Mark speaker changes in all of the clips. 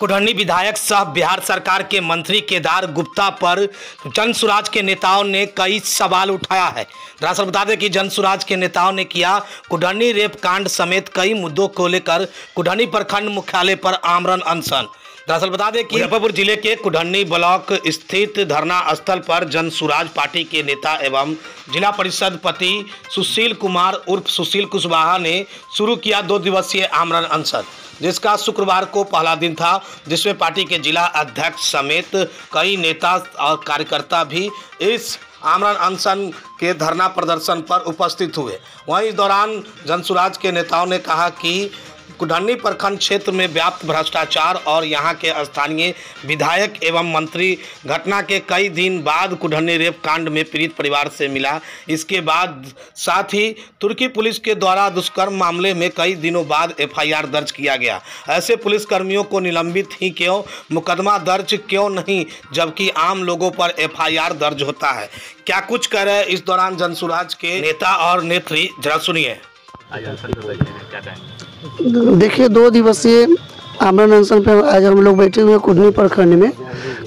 Speaker 1: कुढ़नी विधायक सह बिहार सरकार के मंत्री केदार गुप्ता पर जनसुराज के नेताओं ने कई सवाल उठाया है। दरअसल बता दें कि जनसुराज के नेताओं ने किया कुढ़नी रेप कांड समेत कई मुद्दों को लेकर कुढ़नी प्रखंड मुख्यालय पर आमरण अनशन। दरअसल बता दें कि मुजफ्फरपुर जिले के कुढ़नी ब्लॉक स्थित धरना स्थल पर जनसुराज पार्टी के नेता एवं जिला परिषद पति सुशील कुमार उर्फ सुशील कुशवाहा ने शुरू किया 2 दिवसीय आमरण अनशन, जिसका शुक्रवार को पहला दिन था, जिसमें पार्टी के जिला अध्यक्ष समेत कई नेता और कार्यकर्ता भी इस आमरण अनशन के धरना प्रदर्शन पर उपस्थित हुए। वहीं इस दौरान जनसुराज के नेताओं ने कहा कि कुढ़नी प्रखंड क्षेत्र में व्याप्त भ्रष्टाचार और यहां के स्थानीय विधायक एवं मंत्री घटना के कई दिन बाद कुढ़नी रेप कांड में पीड़ित परिवार से मिला। इसके बाद साथ ही तुर्की पुलिस के द्वारा दुष्कर्म मामले में कई दिनों बाद एफआईआर दर्ज किया गया। ऐसे पुलिसकर्मियों को निलंबित ही क्यों, मुकदमा दर्ज क्यों नहीं, जबकि आम लोगों पर एफआईआर दर्ज होता है। क्या कुछ कह रहे हैं इस दौरान जनसुराज के नेता और नेत्री, जरा सुनिए।
Speaker 2: देखिए 2 दिवसीय आमरण अनशन पे आज हम लोग बैठे हुए हैं कुढ़नी प्रखंड में,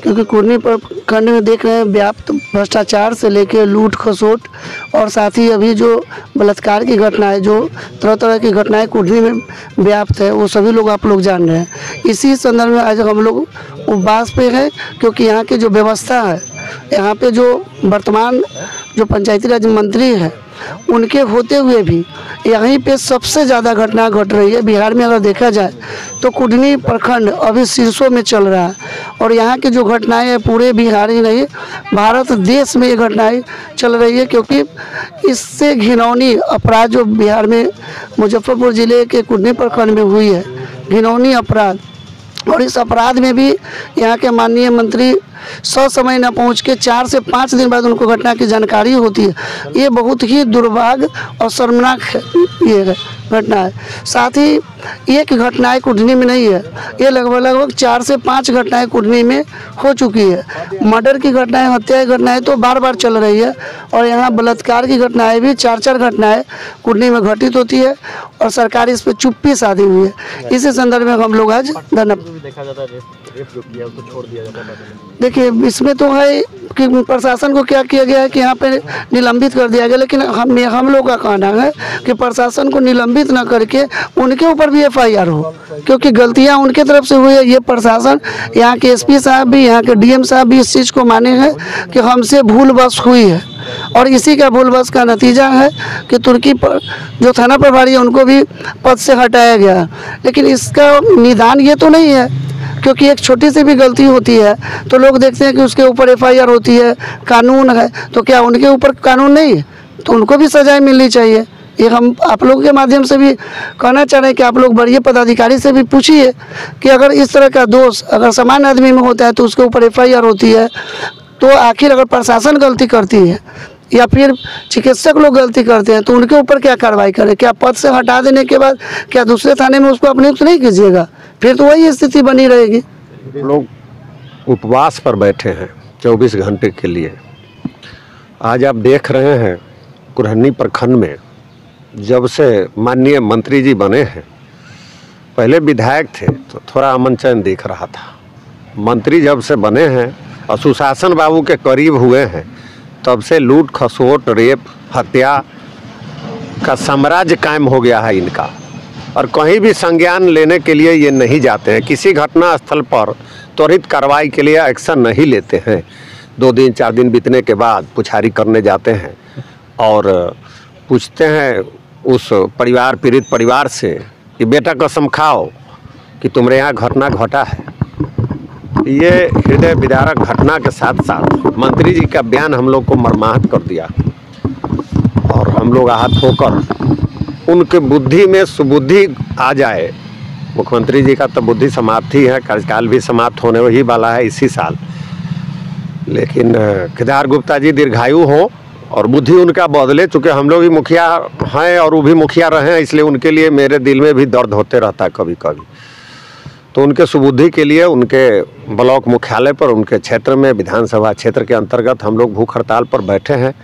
Speaker 2: क्योंकि कुढ़नी प्रखंड में देख रहे हैं व्याप्त भ्रष्टाचार से लेकर लूट खसोट और साथ ही अभी जो बलात्कार की घटनाएं, जो तरह तरह की घटनाएं कुढ़नी में व्याप्त है, वो सभी लोग आप लोग जान रहे हैं। इसी संदर्भ में आज हम लोग उपवास पे हैं, क्योंकि यहाँ की जो व्यवस्था है, यहाँ पे जो वर्तमान जो पंचायती राज मंत्री है, उनके होते हुए भी यहीं पे सबसे ज़्यादा घटना घट रही है। बिहार में अगर देखा जाए तो कुढ़नी प्रखंड अभी शीर्षों में चल रहा है और यहाँ की जो घटनाएं हैं पूरे बिहार ही नहीं भारत देश में ये घटनाएं चल रही है, क्योंकि इससे घिनौनी अपराध जो बिहार में मुजफ्फरपुर ज़िले के कुढ़नी प्रखंड में हुई है, घिनौनी अपराध, और इस अपराध में भी यहाँ के माननीय मंत्री समय न पहुँच के 4 से 5 दिन बाद उनको घटना की जानकारी होती है। ये बहुत ही दुर्भाग्य और शर्मनाक ये घटना है। साथ ही एक घटनाएं कुढ़नी में नहीं है, ये लगभग 4 से 5 घटनाएं कुढ़नी में हो चुकी है। मर्डर की घटनाएं, हत्या की घटनाएं तो बार बार चल रही है और यहाँ बलात्कार की घटनाएं भी 4-4 घटनाएं कुढ़नी में घटित होती है और सरकार इस पर चुप्पी साधी हुई है। इसी संदर्भ में हम लोग आज धरना देखिए, इसमें तो है कि प्रशासन को क्या किया गया है कि यहाँ पे निलंबित कर दिया गया, लेकिन हम लोग का कहना है कि प्रशासन को निलंबित न करके उनके ऊपर भी एफआईआर हो, क्योंकि गलतियाँ उनके तरफ से हुई है। ये प्रशासन, यहाँ के एसपी साहब भी, यहाँ के डीएम साहब भी इस चीज़ को माने हैं कि हमसे भूल बस हुई है और इसी का भूल बस का नतीजा है कि तुर्की पर जो थाना प्रभारी है उनको भी पद से हटाया गया। लेकिन इसका निदान ये तो नहीं है, क्योंकि एक छोटी सी भी गलती होती है तो लोग देखते हैं कि उसके ऊपर एफआईआर होती है, कानून है, तो क्या उनके ऊपर कानून नहीं है? तो उनको भी सजाएं मिलनी चाहिए। ये हम आप लोगों के माध्यम से भी कहना चाह रहे हैं कि आप लोग बड़े पदाधिकारी से भी पूछिए कि अगर इस तरह का दोष अगर सामान्य आदमी में होता है तो उसके ऊपर एफआईआर होती है, तो आखिर अगर प्रशासन गलती करती है या फिर चिकित्सक लोग गलती करते हैं तो उनके ऊपर क्या कार्रवाई करें? क्या पद से हटा देने के बाद क्या दूसरे थाने में उसको अपने नहीं कीजिएगा? फिर तो वही स्थिति बनी रहेगी।
Speaker 3: लोग उपवास पर बैठे हैं 24 घंटे के लिए। आज आप देख रहे हैं कुढ़नी प्रखंड में जब से माननीय मंत्री जी बने हैं, पहले विधायक थे तो थोड़ा अमन चैन दिख रहा था। मंत्री जब से बने हैं और सुशासन बाबू के करीब हुए हैं, तब से लूट खसोट, रेप, हत्या का साम्राज्य कायम हो गया है इनका, और कहीं भी संज्ञान लेने के लिए ये नहीं जाते हैं। किसी घटना स्थल पर त्वरित कार्रवाई के लिए एक्शन नहीं लेते हैं। 2 दिन 4 दिन बीतने के बाद पुछारी करने जाते हैं और पूछते हैं उस परिवार, पीड़ित परिवार से कि बेटा कसम खाओ कि तुम्हारे यहाँ घटना घटा है। ये हृदय विदारक घटना के साथ साथ मंत्री जी का बयान हम लोग को मर्माहत कर दिया और हम लोग आहत होकर उनके बुद्धि में सुबुद्धि आ जाए। मुख्यमंत्री जी का तो बुद्धि समाप्ति है, कार्यकाल भी समाप्त होने ही वाला है इसी साल, लेकिन केदार गुप्ता जी दीर्घायु हो और बुद्धि उनका बदले। चूँकि हम लोग भी मुखिया हैं और वो भी मुखिया रहे हैं, इसलिए उनके लिए मेरे दिल में भी दर्द होते रहता है कभी कभी। तो उनके सुबुद्धि के लिए उनके ब्लॉक मुख्यालय पर, उनके क्षेत्र में, विधानसभा क्षेत्र के अंतर्गत हम लोग भूख हड़ताल पर बैठे हैं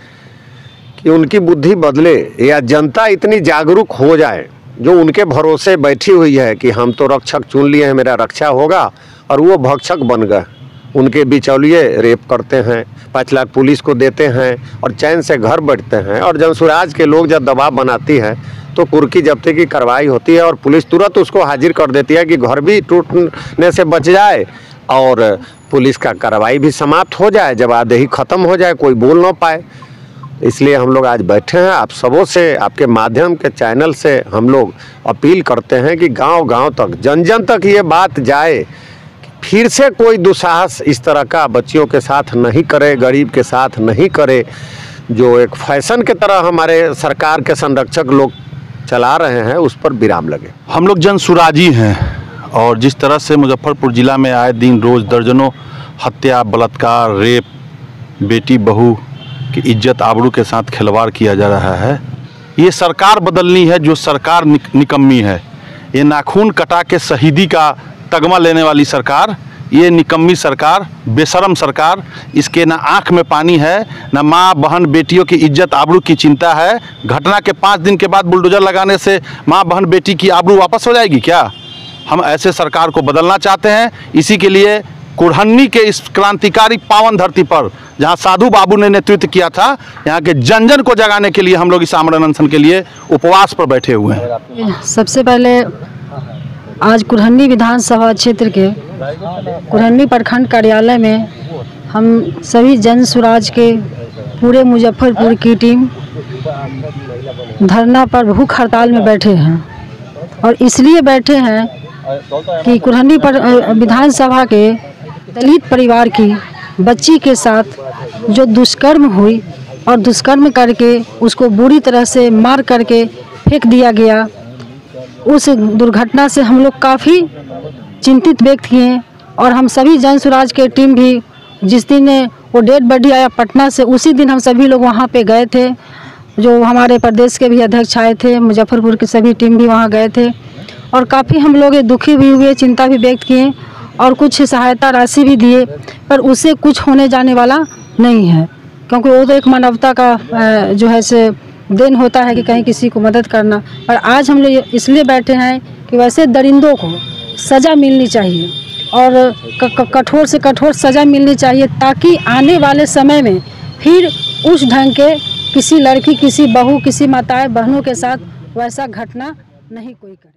Speaker 3: कि उनकी बुद्धि बदले या जनता इतनी जागरूक हो जाए जो उनके भरोसे बैठी हुई है कि हम तो रक्षक चुन लिए हैं, मेरा रक्षा होगा, और वो भक्षक बन गए। उनके बिचौलिए रेप करते हैं, 5 लाख पुलिस को देते हैं और चैन से घर बैठते हैं। और जनसुराज के लोग जब दबाव बनाती है तो कुर्की जब्ती की कार्रवाई होती है और पुलिस तुरंत उसको हाजिर कर देती है कि घर भी टूटने से बच जाए और पुलिस का कार्रवाई भी समाप्त हो जाए, जवाबदेही खत्म हो जाए, कोई बोल ना पाए। इसलिए हम लोग आज बैठे हैं। आप सबों से, आपके माध्यम के चैनल से हम लोग अपील करते हैं कि गांव-गांव तक, जन जन तक ये बात जाए कि फिर से कोई दुस्साहस इस तरह का बच्चियों के साथ नहीं करे, गरीब के साथ नहीं करे, जो एक फैशन के तरह हमारे सरकार के संरक्षक लोग चला रहे हैं, उस पर विराम लगे।
Speaker 4: हम लोग जनसुराजी हैं और जिस तरह से मुजफ्फरपुर ज़िला में आए दिन रोज़ दर्जनों हत्या, बलात्कार, रेप, बेटी बहू की इज्जत आबरू के साथ खिलवाड़ किया जा रहा है, ये सरकार बदलनी है जो सरकार निकम्मी है। ये नाखून कटा के शहीदी का तगमा लेने वाली सरकार, ये निकम्मी सरकार, बेशरम सरकार, इसके ना आँख में पानी है, ना माँ बहन बेटियों की इज्जत आबरू की चिंता है। घटना के 5 दिन के बाद बुलडोजर लगाने से माँ बहन बेटी की आबरू वापस हो जाएगी क्या? हम ऐसे सरकार को बदलना चाहते हैं। इसी के लिए कुढ़न्नी के इस क्रांतिकारी पावन धरती पर, जहां साधु बाबू ने नेतृत्व किया था, यहां के जन जन को जगाने के लिए हम लोग इस आमरण अनशन के लिए उपवास पर बैठे हुए हैं।
Speaker 5: सबसे पहले आज कुढ़न्नी विधानसभा क्षेत्र के कुढ़न्नी प्रखंड कार्यालय में हम सभी जन सुराज के पूरे मुजफ्फरपुर की टीम धरना पर भूख हड़ताल में बैठे हैं। और इसलिए बैठे हैं कि कुढ़न्नी विधानसभा के दलित परिवार की बच्ची के साथ जो दुष्कर्म हुई और दुष्कर्म करके उसको बुरी तरह से मार करके फेंक दिया गया, उस दुर्घटना से हम लोग काफ़ी चिंतित व्यक्त किए। और हम सभी जन सुराज के टीम भी जिस दिन वो डेड बॉडी आया पटना से, उसी दिन हम सभी लोग वहाँ पे गए थे। जो हमारे प्रदेश के भी अध्यक्ष आए थे, मुजफ्फरपुर की सभी टीम भी वहाँ गए थे और काफ़ी हम लोग दुखी भी हुए, चिंता भी व्यक्त किए और कुछ सहायता राशि भी दिए। पर उससे कुछ होने जाने वाला नहीं है, क्योंकि वो तो एक मानवता का जो है से देन होता है कि कहीं किसी को मदद करना। पर आज हम लोग इसलिए बैठे हैं कि वैसे दरिंदों को सज़ा मिलनी चाहिए और कठोर से कठोर सज़ा मिलनी चाहिए, ताकि आने वाले समय में फिर उस ढंग के किसी लड़की, किसी बहू, किसी माताएं बहनों के साथ वैसा घटना नहीं कोई करे।